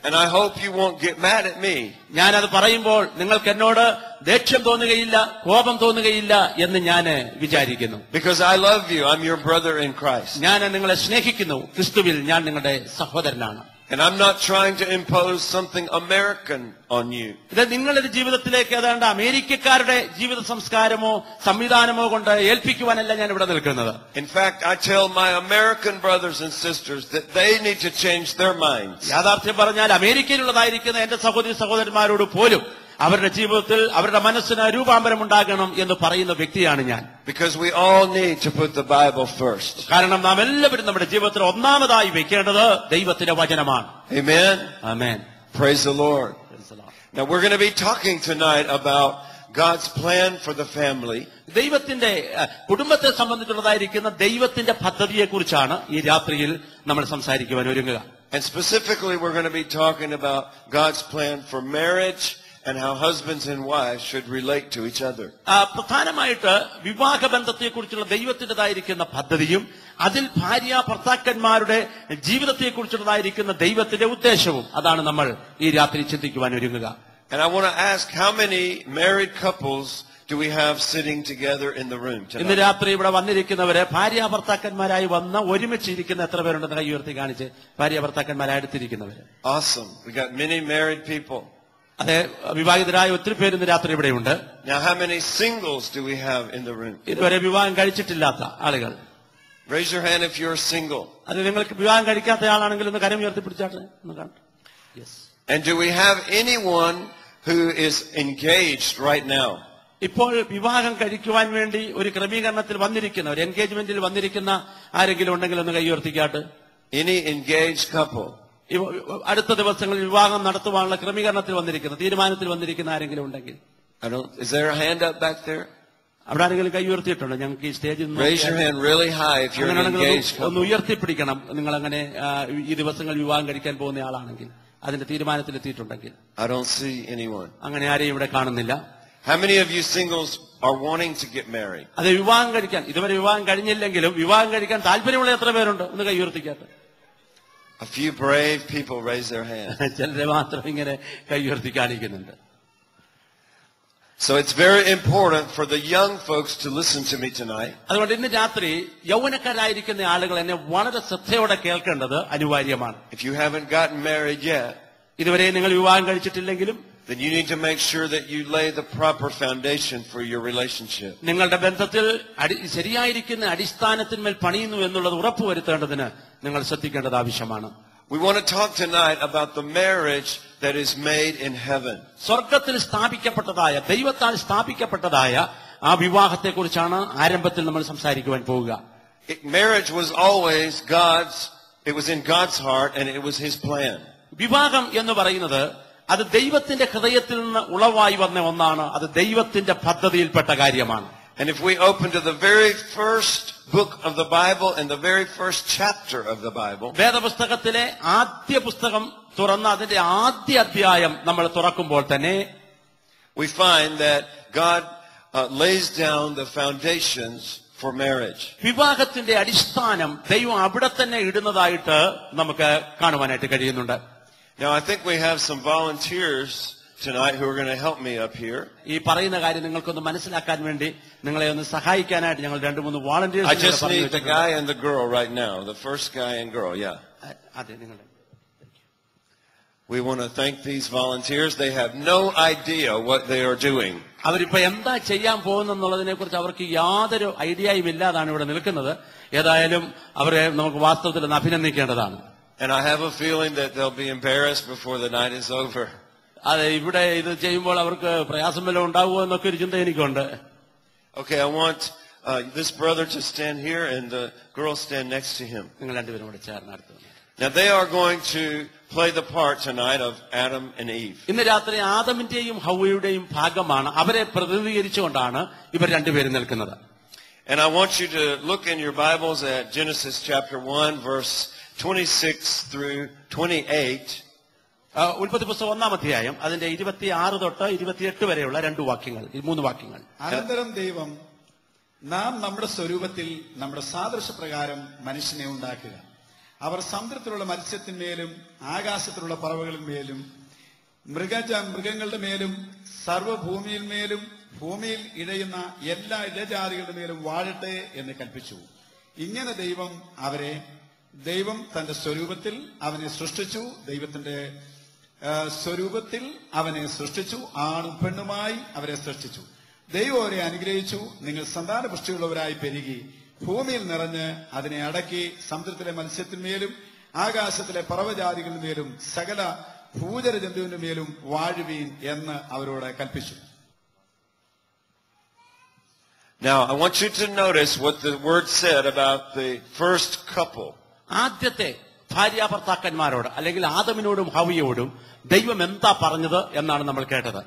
And I hope you won't get mad at me. ഞാനത് പറയുമ്പോൾ നിങ്ങൾക്ക് എന്നോട് ദേഷ്യം തോന്നുകയില്ല, കോപം തോന്നുകയില്ല എന്ന് ഞാൻ വിചാരിക്കുന്നു. Because I love you. I'm your brother in Christ. ഞാൻ നിങ്ങളെ സ്നേഹിക്കുന്നു. ക്രിസ്തുവിൽ ഞാൻ നിങ്ങളുടെ സഹോദരനാണ്. And I'm not trying to impose something American on you. ഇത് നിങ്ങളുടെ ജീവിതത്തിലേക്ക് ഏതാണ്ട് അമേരിക്കക്കാരുടെ ജീവിത സംസ്കാരമോ സംവിധാനമോ കൊണ്ട് ഏൽപ്പിക്കുവാനല്ല ഞാൻ ഇവിടെ നിൽക്കുന്നത്. In fact, I tell my American brothers and sisters that they need to change their minds. യാഥാർത്ഥ്യം പറഞ്ഞാൽ അമേരിക്കയിലുള്ളതായിരിക്കുന്ന എന്റെ സഹോദരി സഹോദരന്മാരോട് പോലും അവരുടെ ജീവിതത്തിൽ അവരുടെ മനസ്സിന് രൂപാന്തരം ഉണ്ടാകണം എന്ന് പറയുന്ന വ്യക്തിയാണ് ഞാൻ. Because we all need to put the Bible first. കാരണം നാം എല്ലാവരും നമ്മുടെ ജീവിതത്തിൽ ഒന്നാമതായി വെക്കേണ്ടത് ദൈവത്തിന്റെ വചനമാണ്. Amen. Amen. Praise the Lord. Now we're going to be talking tonight about God's plan for the family. ദൈവത്തിന്റെ കുടുംബത്തെ സംബന്ധിച്ചുള്ളതായിരിക്കുന്ന ദൈവത്തിന്റെ പദ്ധതിയെ കുറിച്ചാണ് ഈ രാത്രിയിൽ നമ്മൾ സംസാരിക്കുവാൻ ഒരുങ്ങുക. And specifically we're going to be talking about God's plan for marriage and how husbands and wives should relate to each other. പ്രധാനമായിട്ട് വിവാഹബന്ധത്തെക്കുറിച്ചുള്ള ദൈവത്തിൻ്റെതായിരിക്കുന്ന പദ്ധതിയും അതിൽ ഭാര്യ ഭർത്താക്കന്മാരുടെ ജീവിതത്തെക്കുറിച്ചുള്ളതായിരിക്കുന്ന ദൈവത്തിന്റെ ഉദ്ദേശവും അതാണ് നമ്മൾ ഈ രാത്രി ചിന്തിക്കുവാൻ ഒരുങ്ങുക. And I want to ask, how many married couples do we have sitting together in the room tonight? ഇന്ന് രാത്രി ഇവിടെ വന്നിരിക്കുന്നവരെ ഭാര്യ ഭർത്താക്കന്മാരായി വന്ന് ഒരുമിച്ച് ഇരിക്കുന്ന എത്ര പേരുണ്ടെന്ന് കൈ ഉയർത്തി കാണിച്ച് ഭാര്യ ഭർത്താക്കന്മാരായി അടുത്തിരിക്കുന്നവര്. Awesome. We got many married people. അതെ, വിവാഹിതരായ ഒത്തിരി പേര് ഇന്ന് രാത്രി ഇവിടെയുണ്ട്. Now how many singles do we have in the room? ഇതുവരെ വിവാഹം കഴിച്ചിട്ടില്ലാത്ത ആളുകൾ Raise your hand if you're single. അത് നിങ്ങൾക്ക് വിവാഹം കഴിക്കാത്ത ആളാണെങ്കിൽ ഒന്ന് കരം ഉയർത്തി പിടിച്ചാട്ടെ ഒന്ന് കാണട്ടെ. Yes. And do we have anyone who is engaged right now? ഇപ്പോൾ വിവാഹം കഴിക്കുവാൻ വേണ്ടി ഒരു ക്രമീകരണത്തിൽ വന്നിരിക്കുന്ന ഒരു എൻഗേജ്മെന്റിൽ വന്നിരിക്കുന്ന ആരെങ്കിലും ഉണ്ടെങ്കിൽ ഒന്ന് കൈ ഉയർത്തിക്കാട്ട്. Any engaged couple? അടുത്ത ദിവസങ്ങളിൽ വിവാഹം നടത്തുവാനുള്ള ക്രമീകരണത്തിൽ വന്നിരിക്കുന്ന തീരുമാനത്തിൽ വന്നിരിക്കുന്ന ആരെങ്കിലും ഉണ്ടെങ്കിൽ Is there a hand up back there? അവിടെ ആരെങ്കിലും കൈ ഉയർത്തിയിട്ടുണ്ടോ? ഞങ്ങൾക്ക് ഈ സ്റ്റേജിൽ Raise your hand really high if you're an engaged couple. ഒന്ന് ഉയർത്തിപ്പിടിക്കണം. നിങ്ങൾ അങ്ങനെ ഈ ദിവസങ്ങൾ വിവാഹം കഴിക്കാൻ പോകുന്ന ആളാണെങ്കിൽ അതിന്റെ തീരുമാനത്തിൽ എത്തിയിട്ടുണ്ടെങ്കിൽ. I don't see anyone. അങ്ങനെ ആരെയും ഇവിടെ കാണുന്നില്ല. How many of you singles are wanting to get married? അതെ, വിവാഹം കഴിക്കാൻ ഇതുവരെ വിവാഹം കഴിഞ്ഞില്ലെങ്കിലും വിവാഹം കഴിക്കാൻ താല്പര്യമുള്ള എത്ര പേരുണ്ട്? ഒന്ന് കൈ ഉയർത്തിക്കാട്ടെ. A few brave people raise their hands. ചിലരെ മാത്രം ഇങ്ങനെ കൈ ഉയർത്തി കാണിക്കുന്നുണ്ട്. So it's very important for the young folks to listen to me tonight. അതുകൊണ്ട് ഇന്ന് രാത്രി യൗവനക്കാരായിരിക്കുന്ന ആളുകൾ എന്നെ വളരെ ശ്രദ്ധയോടെ കേൾക്കേണ്ടത് അനിവാര്യമാണ്. If you haven't gotten married yet, ഇതുവരെ നിങ്ങൾ വിവാഹം കഴിച്ചിട്ടില്ലെങ്കിലും then you need to make sure that you lay the proper foundation for your relationship. നിങ്ങളുടെ ബന്ധത്തിൽ ശരിയായിരിക്കുന്ന അടിസ്ഥാനത്തിന്മേൽ പണിയുന്നു എന്നുള്ളത് ഉറപ്പുവരുത്തേണ്ടതിന് നിങ്ങൾ ശ്രദ്ധിക്കേണ്ടത് ആവശ്യമാണ്. We want to talk tonight about the marriage that is made in heaven. സ്വർഗ്ഗത്തിൽ സ്ഥാപിക്കപ്പെട്ടതായ ദൈവത്താൽ സ്ഥാപിക്കപ്പെട്ടതായ ആ വിവാഹത്തെക്കുറിച്ചാണ് ആരംഭത്തിൽ നമ്മൾ സംസാരിക്കുവാൻ പോവുക. Marriage was always it was in God's heart and it was his plan. വിവാഹം എന്ന് പറയുന്നത് അത് ദൈവത്തിന്റെ ഹൃദയത്തിൽ നിന്ന് ഉളവായി വന്ന ഒന്നാണ്. അത് ദൈവത്തിന്റെ പദ്ധതിയിൽപ്പെട്ട കാര്യമാണ്. And if we open to the very first book of the Bible and the very first chapter of the Bible, വേദപുസ്തകത്തിലെ ആദ്യ പുസ്തകം തുറന്ന അതിന്റെ ആദ്യ അധ്യായം നമ്മൾ തുറക്കുമ്പോൾ തന്നെ we find that God lays down the foundations for marriage. വിവാഹത്തിന്റെ അടിസ്ഥാനം ദൈവം അവിടെ തന്നെ ഇടുന്നതായിട്ട് നമുക്ക് കാണുവാനായിട്ട് കഴിയുന്നുണ്ട്. Now I think we have some volunteers tonight who are going to help me up here. ഈ പറയുന്ന കാര്യം നിങ്ങൾക്കൊന്ന് മനസ്സിലാക്കാൻ വേണ്ടി നിങ്ങളെ ഒന്ന് സഹായിക്കാനായിട്ട് ഞങ്ങൾ 2-3 volunteers I just need the guy and the girl right now. The first guy and girl, yeah. അതെ, നിങ്ങളുടെ We want to thank these volunteers. They have no idea what they are doing. അവരിപ്പോ എന്താ ചെയ്യാൻ പോകുന്നതിനെ കുറിച്ച് അവർക്ക് യാതൊരു ഐഡിയയും ഇല്ലാതാണ് ഇവിടെ നിൽക്കുന്നത്. ഏതായാലും അവരെ നമുക്ക് വാസ്തവത്തിൽ ഒന്ന് അഭിനന്ദിക്കേണ്ടതാണ്. And I have a feeling that they'll be embarrassed before the night is over. അതെ, ഇവിടെ ഇത് ചെയ്യുമ്പോൾ അവർക്ക് പ്രയാസം വല്ലതും ഉണ്ടാവുമോ എന്നൊക്കെ ഒരു ചിന്ത എനിക്കുണ്ട്. Okay, I want this brother to stand here and the girl stand next to him. നിങ്ങൾ രണ്ടുപേരും കൂടെ ചേർന്ന് അടുത്ത്. Now they are going to play the part tonight of Adam and Eve. ഇന്ന് രാത്രി ആദമിന്റെയും ഹവ്വയുടെയും ഭാഗമാണ്. അവരെ പ്രതിനിധീകരിച്ചുകൊണ്ടാണ് ഇവർ രണ്ടുപേരും നിൽക്കുന്നത്. And I want you to look in your Bibles at Genesis chapter 1 verse 26 through 28. ഉൽപ്പത്തി പുസ്തകം 1-ാം അധ്യായം അതിന്റെ 26 തൊട്ട് 28 വരെയുള്ള 2 വാക്യങ്ങൾ, 3 വാക്യങ്ങൾ. അനന്തരം ദൈവം, നാം നമ്മുടെ സ്വരൂപത്തിൽ നമ്മുടെ സാദൃശ്യപ്രകാരം മനുഷ്യനെ ഉണ്ടാക്കുക, അവർ സമുദ്രത്തിലുള്ള മത്സ്യത്തിന്മേലും ആകാശത്തിലുള്ള പറവകളിന്മേലും മൃഗങ്ങളുടെ മേലും സർവ്വഭൂമിയിന്മേലും ഭൂമിയിൽ ഇഴയുന്ന എല്ലാ ഇഴജാതികളുടെ മേലും വാഴട്ടെ എന്ന് കൽപ്പിച്ചു. ഇങ്ങനെ ദൈവം തന്റെ സ്വരൂപത്തിൽ അവനെ സൃഷ്ടിച്ചു. ദൈവത്തിന്റെ സ്വരൂപത്തിൽ അവനെ സൃഷ്ടിച്ചു. ആണും പെണ്ണുമായി അവരെ സൃഷ്ടിച്ചു. ദൈവം അവരെ അനുഗ്രഹിച്ചു. നിങ്ങൾ സന്താന പുഷ്ടിയുള്ളവരായി പെരുകി ഭൂമിയിൽ നിറഞ്ഞ് അതിനെ അടക്കി സമുദ്രത്തിലെ മത്സ്യത്തിന്മേലും ആകാശത്തിലെ പറവജാതികളിന്മേലും സകല ഭൂചര ജന്തുവിന്റെ മേലും വാഴുവീൻ എന്ന് അവരോട് കൽപ്പിച്ചു. Now, I want you to notice what the word said about the first couple. ആദ്യത്തെ ഭാര്യാഭർത്താക്കന്മാരോട് അല്ലെങ്കിൽ ആദമിനോടും ഹവ്വയോടും ദൈവം എന്താ പറഞ്ഞത് എന്നാണ് നമ്മൾ കേട്ടത്.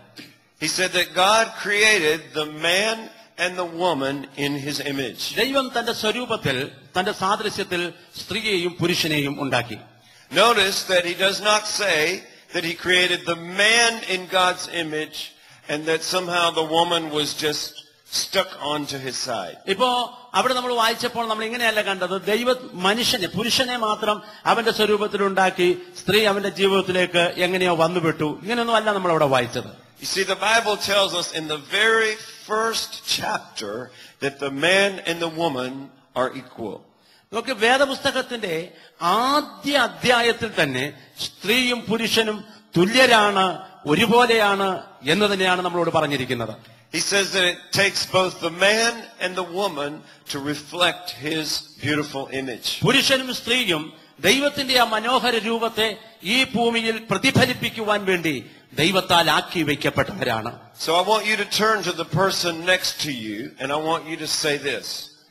He said that God created the man and the woman in his image. ദൈവം തന്റെ സ്വരൂപത്തിൽ തന്റെ സാദൃശ്യത്തിൽ സ്ത്രീയെയും പുരുഷനെയും ഉണ്ടാക്കി. Notice that he does not say that he created the man in God's image and that somehow the woman was just stuck onto his side. ഇപ്പോ അവിടെ നമ്മൾ വായിച്ചപ്പോൾ നമ്മൾ ഇങ്ങനെയല്ല കണ്ടത്, പുരുഷനെ മാത്രം അവന്റെ സ്വരൂപത്തിൽ ഉണ്ടാക്കി സ്ത്രീ അവന്റെ ജീവിതത്തിലേക്ക് എങ്ങനെയോ വന്നുപെട്ടു. ഇങ്ങനെയൊന്നും അല്ല നമ്മൾ അവിടെ വായിച്ചത്. You see, the Bible tells us in the very first chapter that the man and the woman are equal. നമുക്ക് വേദപുസ്തകത്തിന്റെ ആദ്യ അധ്യായത്തിൽ തന്നെ സ്ത്രീയും പുരുഷനും തുല്യരാണ്, ഒരുപോലെയാണ് എന്ന് തന്നെയാണ് നമ്മളോട് പറഞ്ഞിരിക്കുന്നത്. He says that it takes both the man and the woman to reflect his beautiful image. പുരുഷനും സ്ത്രീയും ദൈവത്തിന്റെ ആ മനോഹര രൂപത്തെ ഈ ഭൂമിയിൽ പ്രതിഫലിപ്പിക്കുവാൻ വേണ്ടി ദൈവത്താൽ ആക്കി വയ്ക്കപ്പെട്ടവരാണ്. So I want you to turn to the person next to you and I want you to say this.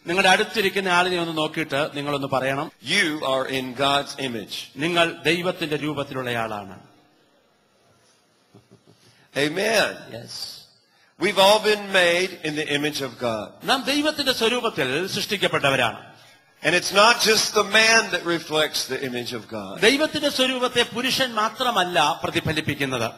നിങ്ങളുടെ അടുത്തിരിക്കുന്ന ആളിനെ ഒന്ന് നോക്കിയിട്ട് നിങ്ങളൊന്ന് പറയണം, You are in God's image. നിങ്ങൾ ദൈവത്തിന്റെ രൂപത്തിലുള്ളയാളാണ്. Amen. Yes. We've all been made in the image of God. നാം ദൈവത്തിന്റെ സ്വരൂപത്തിൽ സൃഷ്ടിക്കപ്പെട്ടവരാണ്. And it's not just the man that reflects the image of God. ദൈവത്തിന്റെ സ്വരൂപത്തെ പുരുഷൻ മാത്രമല്ല പ്രതിഫലിപ്പിക്കുന്നത്.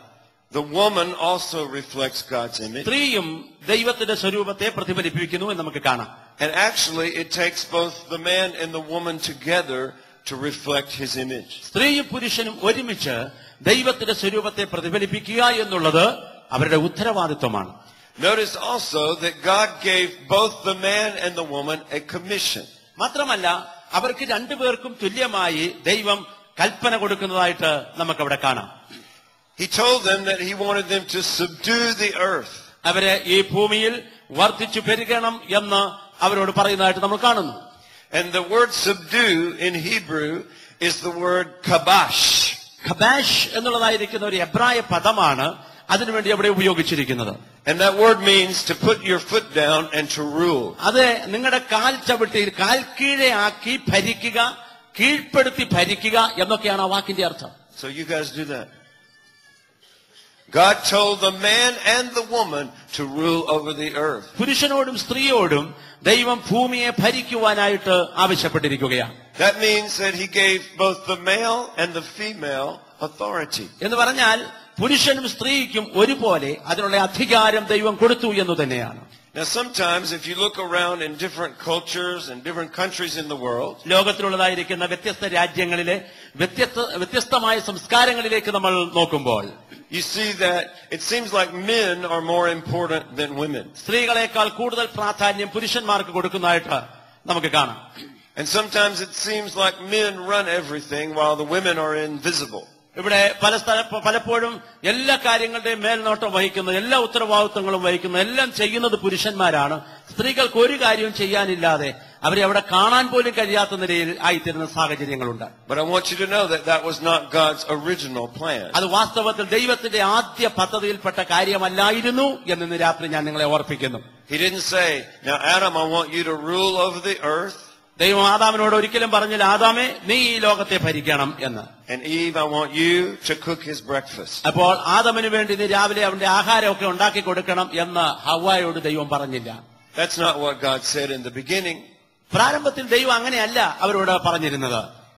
The woman also reflects God's image. സ്ത്രീയും ദൈവത്തിന്റെ സ്വരൂപത്തെ പ്രതിഫലിപ്പിക്കുന്നു എന്ന് നമുക്ക് കാണാം. And actually it takes both the man and the woman together to reflect his image. സ്ത്രീയും പുരുഷനും ഒരുമിച്ച് ദൈവത്തിന്റെ സ്വരൂപത്തെ പ്രതിഫലിപ്പിക്കുക എന്നുള്ളത് അവരുടെ ഉത്തരവാദിത്വമാണ്. Notice also that God gave both the man and the woman a commission. മാത്രമല്ല അവർക്ക് രണ്ടുപേർക്കും തുല്യമായി ദൈവം കൽപ്പന കൊടുക്കുന്നതായിട്ട് നമുക്കവിടെ കാണാം. He told them that he wanted them to subdue the earth. അവരെ ഈ ഭൂമിയിൽ വർദ്ധിച്ചു പെരുകണം എന്ന് അവരോട് പറയുന്നതായിട്ട് നമ്മൾ കാണുന്നു. And the word subdue in Hebrew is the word kabash. ഖബാഷ് എന്നുള്ളതായിരിക്കുന്ന ഒരു എബ്രായ പദമാണ് അതിനുവേണ്ടി അവിടെ ഉപയോഗിച്ചിരിക്കുന്നത്. And that word means to put your foot down and to rule. അത് നിങ്ങളുടെ കാൽ ചവിട്ടി കാൽ കീഴെ ആക്കി ഭരിക്കുക, കീഴ്പ്പെടുത്തി ഭരിക്കുക എന്നൊക്കെയാണ് ആ വാക്കിന്റെ അർത്ഥം. So you guys do that. God told the man and the woman to rule over the earth. പുരുഷനോടും സ്ത്രീയോടും ദൈവം ഭൂമിയെ ഭരിക്കുവാനായിട്ട് ആവശ്യപ്പെട്ടിരിക്കുകയാണ്. That means that he gave both the male and the female authority. എന്ന് പറഞ്ഞാൽ പുരുഷനും സ്ത്രീക്കും ഒരുപോലെ അതിനുള്ള അധികാരം ദൈവം കൊടുത്തു എന്ന് തന്നെയാണ്. Now sometimes if you look around in different cultures and different countries in the world, ലോകത്തിലുള്ളതായിരിക്കുന്ന വ്യത്യസ്ത രാജ്യങ്ങളിലെ വ്യത്യസ്തമായ സംസ്കാരങ്ങളിലേക്ക് നമ്മൾ നോക്കുമ്പോൾ you see that it seems like men are more important than women. സ്ത്രീകളെക്കാൾ കൂടുതൽ പ്രാധാന്യം പുരുഷന്മാർക്ക് കൊടുക്കുന്നതായിട്ട് നമുക്ക് കാണാം. And sometimes it seems like men run everything while the women are invisible. ഇവിടെ പലപ്പോഴും എല്ലാ കാര്യങ്ങളുടെയും മേൽനോട്ടം വഹിക്കുന്ന, എല്ലാ ഉത്തരവാദിത്വങ്ങളും വഹിക്കുന്ന, എല്ലാം ചെയ്യുന്നത് പുരുഷന്മാരാണ്. സ്ത്രീകൾക്ക് ഒരു കാര്യവും ചെയ്യാനില്ലാതെ അവരെ അവിടെ കാണാൻ പോലും കഴിയാത്ത നിലയിൽ ആയിത്തീരുന്ന സാഹചര്യങ്ങളുണ്ട്. But I want you to know that that was not God's original plan. അത് വാസ്തവത്തിൽ ദൈവത്തിന്റെ ആദ്യ പദ്ധതിയിൽപ്പെട്ട കാര്യമല്ലായിരുന്നു എന്ന് രാത്രി ഞാൻ നിങ്ങളെ ഓർപ്പിക്കുന്നു. He didn't say, now Adam, I want you to rule over the earth. ദൈവം ആദാമിനോട് ഒരിക്കലും പറഞ്ഞില്ല, ആദാമേ നീ ഈ ലോകത്തെ ഭരിക്കണം എന്ന്. And Eve, I want you to cook his breakfast. അപ്പോൾ ആദാമിന് വേണ്ടി നീ രാവിലെ അവന്റെ ആഹാരമൊക്കെ ഉണ്ടാക്കി കൊടുക്കണം എന്ന് ഹവ്വായോട് ദൈവം പറഞ്ഞില്ല. That's not what God said in the beginning. പ്രാരംഭത്തിൽ ദൈവം അങ്ങനെയല്ല അവരോട് പറഞ്ഞിരുന്നത്.